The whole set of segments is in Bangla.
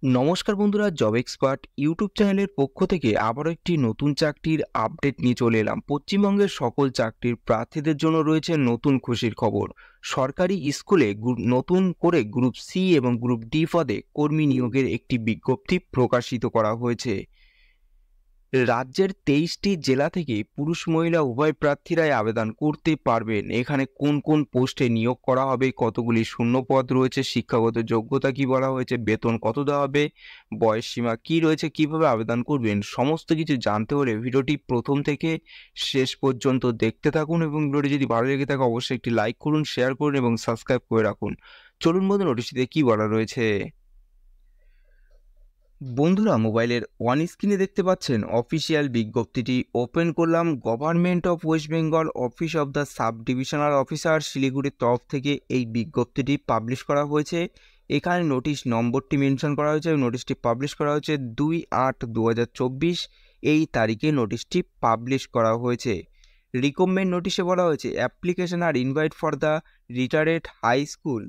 নমস্কার বন্ধুরা, জব এক্সপার্ট ইউটিউব চ্যানেলের পক্ষ থেকে আবারও একটি নতুন চাকরির আপডেট নিয়ে চলে এলাম। পশ্চিমবঙ্গের সকল চাকরির প্রার্থীদের জন্য রয়েছে নতুন খুশির খবর। সরকারি স্কুলে নতুন করে গ্রুপ সি এবং গ্রুপ ডি পদে কর্মী নিয়োগের একটি বিজ্ঞপ্তি প্রকাশিত করা হয়েছে। রাজ্যের 23টি জেলা থেকে পুরুষ মহিলা উভয় প্রার্থীরাই আবেদন করতে পারবেন। এখানে কোন কোন পোস্টে নিয়োগ করা হবে, কতগুলি শূন্য পদ রয়েছে, শিক্ষাগত যোগ্যতা কি বলা হয়েছে, বেতন কত দেওয়া হবে, বয়স সীমা কি রয়েছে, কিভাবে আবেদন করবেন, সমস্ত কিছু জানতে হলে ভিডিওটি প্রথম থেকে শেষ পর্যন্ত দেখতে থাকুন। এবং ভিডিওটি যদি ভালো লেগে থাকে অবশ্যই একটি লাইক করুন, শেয়ার করুন এবং সাবস্ক্রাইব করে রাখুন। চলুন বন্ধু, নোটিশটিতে কি বলা রয়েছে। বন্ধুরা, মোবাইলের ওয়ান স্ক্রিনে দেখতে পাচ্ছেন অফিসিয়াল বিজ্ঞপ্তিটি ওপেন করলাম। Government of West Bengal office of the sub divisional officer শিলিগুড়ির তরফ থেকে এই বিজ্ঞপ্তিটি পাবলিশ করা হয়েছে। এখানে নোটিশ নম্বরটি মেনশন করা হয়েছে। নোটিশটি পাবলিশ করা হয়েছে 2/8/2024 এই তারিখে নোটিশটি পাবলিশ করা হয়েছে। রিকমেন্ড নোটিশে বলা হয়েছে অ্যাপ্লিকেশন আর invite for the retired high school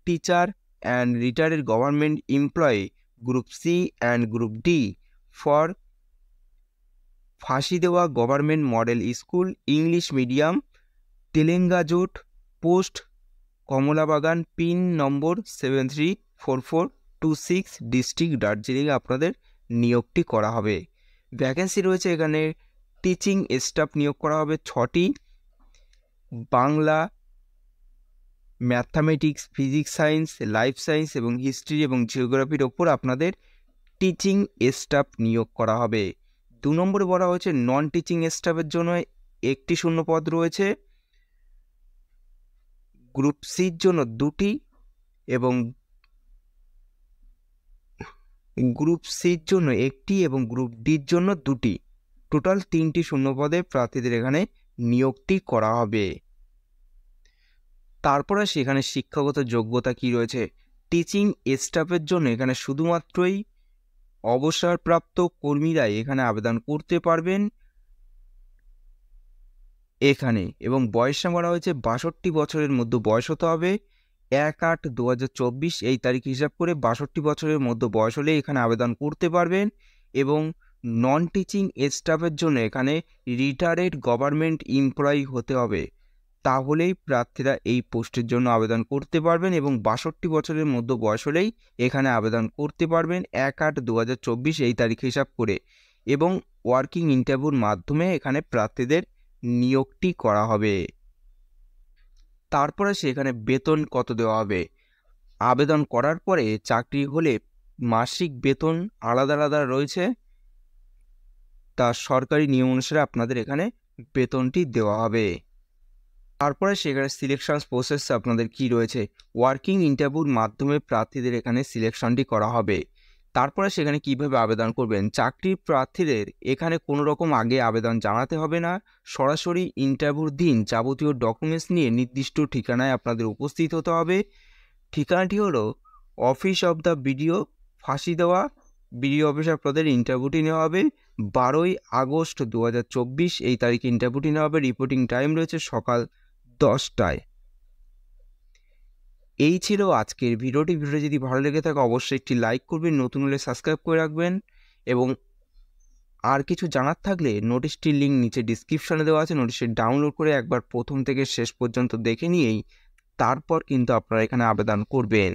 teacher and retired government employee Group C and Group D for Phansidewa government model school English medium Telengajote post Kamalabagan pin number 734426 district দার্জিলিংয়ে আপনাদের নিয়োগটি করা হবে। ভ্যাকেন্সি রয়েছে এখানে টিচিং স্টাফ নিয়োগ করা হবে 6টি। Bangla, mathematics, physics, science, life science এবং হিস্ট্রি এবং জিওগ্রাফির ওপর আপনাদের টিচিং স্টাফ নিয়োগ করা হবে। 2 নম্বরে বলা হয়েছে নন টিচিং স্টাফের জন্য একটি শূন্য পদ রয়েছে। গ্রুপ সির জন্য 2টি এবং গ্রুপ সির জন্য 1টি এবং গ্রুপ ডির জন্য 2টি, টোটাল 3টি শূন্য পদে প্রার্থীদের এখানে নিয়োগটি করা হবে। তারপরে সেখানে শিক্ষাগত যোগ্যতা কি রয়েছে। টিচিং স্টাফের জন্য এখানে শুধুমাত্রই অবসরপ্রাপ্ত কর্মীরাই এখানে আবেদন করতে পারবেন এখানে, এবং বয়সটা বলা হয়েছে 62 বছরের মধ্যে বয়স হতে হবে। 1/8/2024 এই তারিখ হিসাব করে 62 বছরের মধ্যে বয়স হলে এখানে আবেদন করতে পারবেন। এবং নন টিচিং স্টাফের জন্য এখানে রিটায়ার্ড গভর্নমেন্ট এমপ্লয়ি হতে হবে, তাহলেই প্রার্থীরা এই পোস্টের জন্য আবেদন করতে পারবেন। এবং 62 বছরের মধ্যে বয়স হলেই এখানে আবেদন করতে পারবেন 1/8/2024 এই তারিখ হিসাব করে। এবং ওয়ার্কিং ইন্টারভিউর মাধ্যমে এখানে প্রার্থীদের নিয়োগটি করা হবে। তারপরে সেখানে বেতন কত দেওয়া হবে। আবেদন করার পরে চাকরি হলে মাসিক বেতন আলাদা আলাদা রয়েছে, তা সরকারি নিয়ম অনুসারে আপনাদের এখানে বেতনটি দেওয়া হবে। তারপরে সেখানে সিলেকশন প্রসেস আপনাদের কি রয়েছে। ওয়ার্কিং ইন্টারভিউর মাধ্যমে প্রার্থীদের এখানে সিলেকশনটি করা হবে। তারপরে সেখানে কিভাবে আবেদন করবেন। চাকরির প্রার্থীদের এখানে কোনো রকম আগে আবেদন জানাতে হবে না। সরাসরি ইন্টারভিউর দিন যাবতীয় ডকুমেন্টস নিয়ে নির্দিষ্ট ঠিকানায় আপনাদের উপস্থিত হতে হবে। ঠিকানাটি হলো অফিস অফ দ্য বিডিও, ফাঁসি দেওয়া বিডিও অফিসে আপনাদের ইন্টারভিউটি নেওয়া হবে। 12ই আগস্ট 2024 এই তারিখে ইন্টারভিউটি নেওয়া হবে। রিপোর্টিং টাইম রয়েছে সকাল 10টায়। এই ছিল আজকের ভিডিওটি। যদি ভালো লেগে থাকে অবশ্যই একটি লাইক করবেন, নতুন হলে সাবস্ক্রাইব করে রাখবেন। এবং আর কিছু জানার থাকলে নোটিশটির লিঙ্ক নিচে ডিসক্রিপশনে দেওয়া আছে, নোটিশটি ডাউনলোড করে একবার প্রথম থেকে শেষ পর্যন্ত দেখে নিয়েই তারপর কিন্তু আপনারা এখানে আবেদন করবেন।